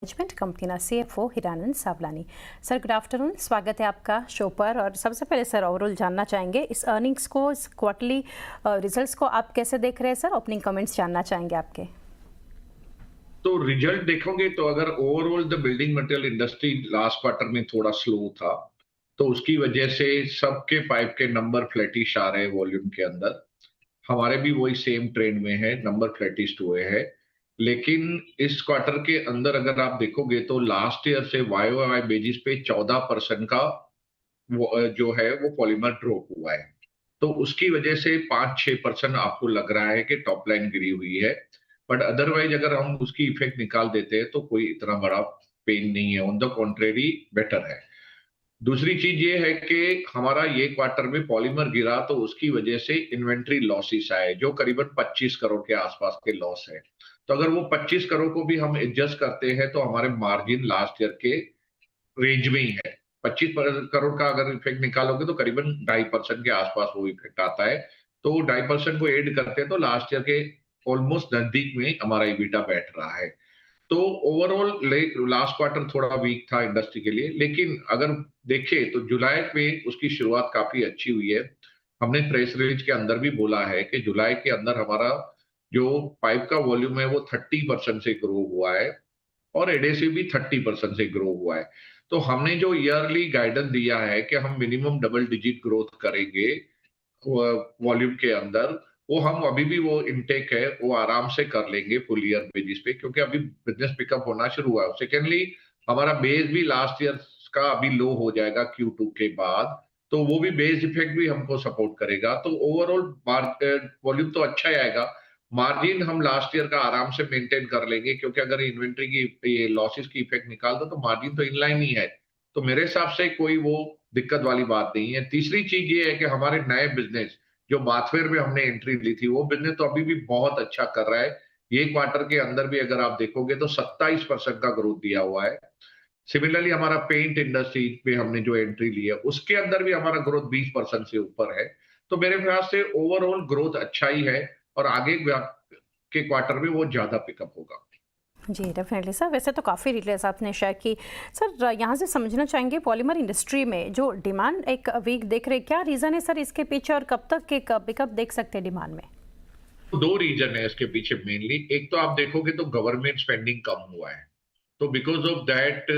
Management company CFO Hiranand Sawlani. Sir good afternoon, स्वागत है आपका शो पर। और सबसे पहले सर ओवरऑल जानना चाहेंगे इस अर्निंग्स को, इस क्वार्टरली रिजल्ट्स को आप कैसे देख रहे हैं सर? ओपनिंग कमेंट्स जानना चाहेंगे आपके। तो रिजल्ट देखोगे तो अगर overall the building material industry last quarter में थोड़ा स्लो था, तो उसकी वजह से सबके पाइप के नंबर फ्लैटिश आ रहे हैं वॉल्यूम के अंदर। हमारे भी वही सेम ट्रेंड में है, नंबर फ्लैटिश हुए हैं। लेकिन इस क्वार्टर के अंदर अगर आप देखोगे तो लास्ट ईयर से वाई वाई बेसिस पे 14% का जो है वो पॉलीमर ड्रॉप हुआ है। तो उसकी वजह से 5-6% आपको लग रहा है कि टॉप लाइन गिरी हुई है। बट अदरवाइज अगर हम उसकी इफेक्ट निकाल देते हैं तो कोई इतना बड़ा पेन नहीं है, ऑन द कॉन्ट्रेरी बेटर है। दूसरी चीज ये है कि हमारा ये क्वार्टर में पॉलीमर गिरा तो उसकी वजह से इन्वेंट्री लॉसेस आए, जो करीबन 25 करोड़ के आसपास के लॉस है। तो अगर वो 25 करोड़ को भी हम एडजस्ट करते हैं तो हमारे मार्जिन लास्ट ईयर के रेंज में ही है। 25 करोड़ का अगर इफेक्ट निकालोगे तो करीबन 2.5% के आसपास वो इफेक्ट आता है। तो 2.5% को ऐड करते हैं तो लास्ट ईयर के ऑलमोस्ट नजदीक में हमारा ईबिटा बैठ रहा है। तो ओवरऑल लास्ट क्वार्टर थोड़ा वीक था इंडस्ट्री के लिए, लेकिन अगर देखें तो जुलाई में उसकी शुरुआत काफी अच्छी हुई है। हमने प्रेस रिलीज के अंदर भी बोला है कि जुलाई के अंदर हमारा जो पाइप का वॉल्यूम है वो 30% से ग्रो हुआ है और एडेसिव भी 30% से ग्रो हुआ है। तो हमने जो ईयरली गाइडेंस दिया है कि हम मिनिमम डबल डिजिट ग्रोथ करेंगे वॉल्यूम के अंदर, वो हम अभी भी वो इनटेक है वो आराम से कर लेंगे फुल ईयर बेसिस पे, क्योंकि अभी बिजनेस पिकअप होना शुरू हुआ है। सेकेंडली हमारा बेस भी लास्ट ईयर का अभी लो हो जाएगा Q2 के बाद, तो वो भी बेस इफेक्ट भी हमको सपोर्ट करेगा। तो ओवरऑल वॉल्यूम तो अच्छा ही आएगा। मार्जिन हम लास्ट ईयर का आराम से मेंटेन कर लेंगे, क्योंकि अगर इन्वेंट्री की ये लॉसेस की इफेक्ट निकाल दो तो मार्जिन तो इनलाइन ही है। तो मेरे हिसाब से कोई वो दिक्कत वाली बात नहीं है। तीसरी चीज ये है कि हमारे नए बिजनेस जो बाथवेयर में हमने एंट्री ली थी, वो बिजनेस तो अभी भी बहुत अच्छा कर रहा है। ये क्वार्टर के अंदर भी अगर आप देखोगे तो 27% का ग्रोथ दिया हुआ है। सिमिलरली हमारा पेंट इंडस्ट्री पे हमने जो एंट्री ली है उसके अंदर भी हमारा ग्रोथ 20% से ऊपर है। तो मेरे ख्याल से ओवरऑल ग्रोथ अच्छा ही है और आगे के क्वार्टर में वो ज्यादा पिकअप होगा। जी डेफिनेटली सर। वैसे तो काफ़ी डिटेल्स आपने शेयर की सर। यहाँ से समझना चाहेंगे पॉलीमर इंडस्ट्री में जो डिमांड एक वीक देख रहे, क्या रीज़न है सर इसके पीछे और कब तक एक पिकअप देख सकते हैं डिमांड में? दो रीजन है इसके पीछे मेनली। एक तो आप देखोगे तो गवर्नमेंट स्पेंडिंग कम हुआ है, तो बिकॉज ऑफ दैट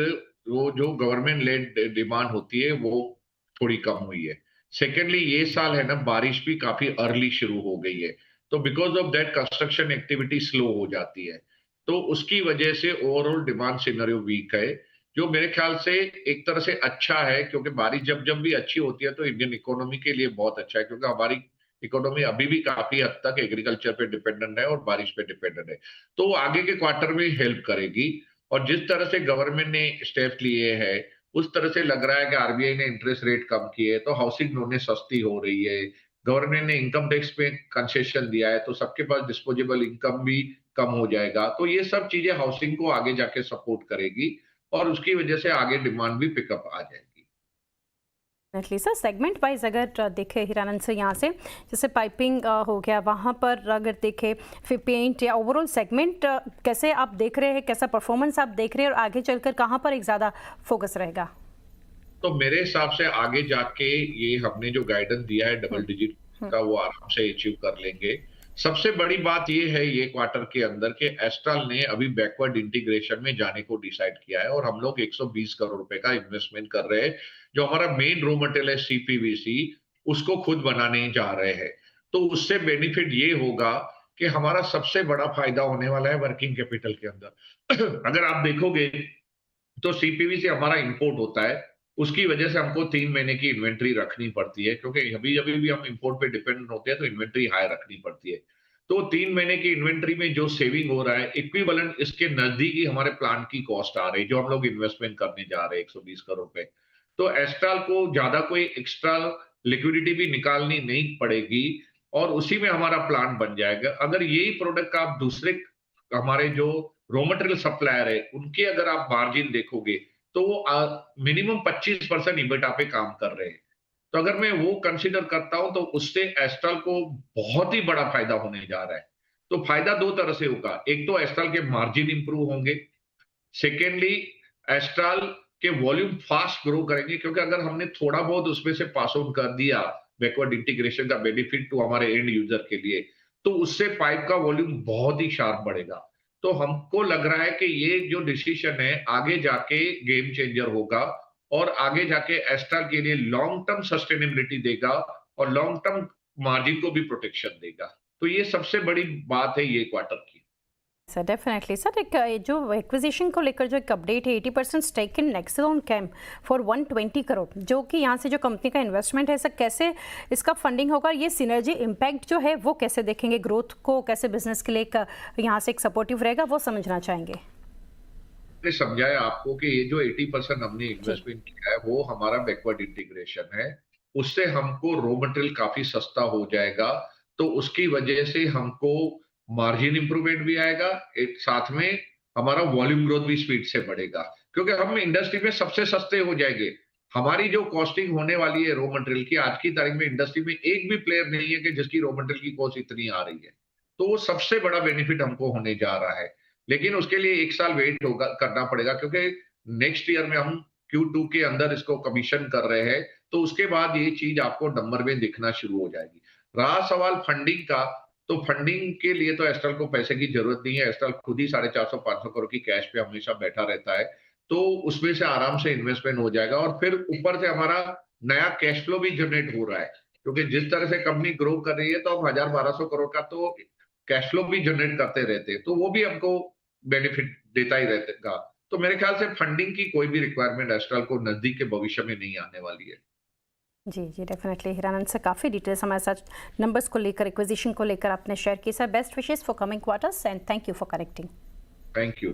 वो जो गवर्नमेंट लेड डिमांड होती है वो थोड़ी कम हुई है। सेकेंडली ये साल है ना, बारिश भी काफी अर्ली शुरू हो गई है, तो because of that construction activity slow हो जाती है। तो उसकी वजह से ओवरऑल डिमांड सिनेरियो वीक है, जो मेरे ख्याल से एक तरह से अच्छा है, क्योंकि बारिश जब जब भी अच्छी होती है तो इंडियन इकोनॉमी के लिए बहुत अच्छा है, क्योंकि हमारी इकोनॉमी अभी भी काफी हद तक एग्रीकल्चर पे डिपेंडेंट है और बारिश पे डिपेंडेंट है। तो वो आगे के क्वार्टर में हेल्प करेगी। और जिस तरह से गवर्नमेंट ने स्टेप लिए हैं, उस तरह से लग रहा है कि आरबीआई ने इंटरेस्ट रेट कम किए तो हाउसिंग लोनें सस्ती हो रही है। गवर्नमेंट ने इनकम टैक्स में कंसेशन दिया है, तो सबके पास डिस्पोजेबल इनकम भी कम हो जाएगा। तो ये सब चीजें हाउसिंग को आगे जाके सपोर्ट करेगी और उसकी वजह से आगे डिमांड भी पिकअप आ जाएगी। Definitely sir. सेगमेंट वाइज अगर देखें हिरानंद से, यहाँ से जैसे पाइपिंग हो गया, वहाँ पर अगर देखें फिर पेंट या ओवरऑल सेगमेंट कैसे आप देख रहे हैं, कैसा परफॉर्मेंस आप देख रहे हैं और आगे चलकर कहाँ पर एक ज़्यादा फोकस रहेगा? तो मेरे हिसाब से आगे जाके ये हमने जो गाइडेंस दिया है डबल हम्म, डिजिट हम्म, का, वो आराम से अचीव कर लेंगे। सबसे बड़ी बात ये है ये क्वार्टर के अंदर के एस्ट्रल ने अभी बैकवर्ड इंटीग्रेशन में जाने को डिसाइड किया है और हम लोग 120 करोड़ रुपए का इन्वेस्टमेंट कर रहे हैं। जो हमारा मेन रॉ मटेरियल है सीपीवीसी, उसको खुद बनाने जा रहे हैं। तो उससे बेनिफिट ये होगा कि हमारा सबसे बड़ा फायदा होने वाला है वर्किंग कैपिटल के अंदर। अगर आप देखोगे तो सीपीवी से हमारा इंपोर्ट होता है, उसकी वजह से हमको 3 महीने की इन्वेंट्री रखनी पड़ती है, क्योंकि अभी अभी भी हम इंपोर्ट पे डिपेंडेंट होते हैं तो इन्वेंट्री हाई रखनी पड़ती है। तो 3 महीने की इन्वेंट्री में जो सेविंग हो रहा है, इक्विवेलेंट इसके नजदीक ही हमारे प्लांट की कॉस्ट आ रही है, जो हम लोग इन्वेस्टमेंट करने जा रहे हैं 120 करोड़ रुपए। तो एस्ट्रल को ज्यादा कोई एक्स्ट्रा लिक्विडिटी भी निकालनी नहीं पड़ेगी और उसी में हमारा प्लांट बन जाएगा। अगर यही प्रोडक्ट आप दूसरे हमारे जो रॉ मटेरियल सप्लायर है उनके अगर आप मार्जिन देखोगे तो वो मिनिमम 25% इबिटा पे काम कर रहे हैं। तो अगर मैं वो कंसीडर करता हूं तो उससे एस्ट्रल को बहुत ही बड़ा फायदा होने जा रहा है। तो फायदा दो तरह से होगा, एक तो एस्ट्रल के मार्जिन इंप्रूव होंगे, सेकेंडली, एस्ट्रल के वॉल्यूम फास्ट ग्रो करेंगे, क्योंकि अगर हमने थोड़ा बहुत उसमें से पास ऑन कर दिया बैकवर्ड इंटीग्रेशन का बेनिफिट टू हमारे एंड यूजर के लिए, तो उससे पाइप का वॉल्यूम बहुत ही शार्प बढ़ेगा। तो हमको लग रहा है कि ये जो डिसीजन है आगे जाके गेम चेंजर होगा और आगे जाके एस्ट्रल के लिए लॉन्ग टर्म सस्टेनेबिलिटी देगा और लॉन्ग टर्म मार्जिन को भी प्रोटेक्शन देगा। तो ये सबसे बड़ी बात है ये क्वार्टर की। सर डेफिनेटली सर, एक जो एक्विजिशन को लेकर जो एक अपडेट है 80% stake in Nexlon came for 120 crore, जो कि यहाँ से जो कंपनी का इन्वेस्टमेंट है सर, कैसे इसका फंडिंग होगा, ये सिनर्जी इम्पैक्ट जो है वो कैसे देखेंगे, ग्रोथ को कैसे बिजनेस के लिए यहाँ से एक सपोर्टिव रहेगा, वो समझना चाहेंगे। मैंने समझाया आपको कि ये जो 80% हमने इन्वेस्टमेंट किया है वो हमारा बैकवर्ड इंटीग्रेशन है, उससे हमको रॉ मटेरियल काफी सस्ता हो जाएगा, तो उसकी वजह से हमको मार्जिन इंप्रूवमेंट भी आएगा, एक साथ में हमारा वॉल्यूम ग्रोथ भी स्पीड से बढ़ेगा, क्योंकि हम इंडस्ट्री में सबसे सस्ते हो जाएंगे। हमारी जो कॉस्टिंग होने वाली है रॉ मटेरियल की, आज की तारीख में इंडस्ट्री में एक भी प्लेयर नहीं है कि जिसकी रॉ मटेरियल की कॉस्ट इतनी आ रही है, तो वो सबसे बड़ा बेनिफिट हमको होने जा रहा है। लेकिन उसके लिए 1 साल वेट होगा करना पड़ेगा, क्योंकि नेक्स्ट ईयर में हम Q2 के अंदर इसको कमीशन कर रहे हैं, तो उसके बाद ये चीज आपको नंबर में दिखना शुरू हो जाएगी। रहा सवाल फंडिंग का, तो फंडिंग के लिए तो एस्ट्रल को पैसे की जरूरत नहीं है, एस्ट्रल खुद ही 450-500 करोड़ की कैश पे हमेशा बैठा रहता है, तो उसमें से आराम से इन्वेस्टमेंट हो जाएगा और फिर ऊपर से हमारा नया कैश फ्लो भी जनरेट हो रहा है, क्योंकि जिस तरह से कंपनी ग्रो कर रही है तो हम 1000-1200 करोड़ का तो कैश फ्लो भी जनरेट करते रहते हैं, तो वो भी हमको बेनिफिट देता ही रहेगा। तो मेरे ख्याल से फंडिंग की कोई भी रिक्वायरमेंट एस्ट्रल को नजदीक के भविष्य में नहीं आने वाली है। जी जी डेफिनेटली, हिरानंद से काफ़ी डिटेल्स हमारे साथ नंबर्स को लेकर, एक्विजिशन को लेकर आपने शेयर की। Sir best wishes for coming quarters and thank you for connecting. Thank you.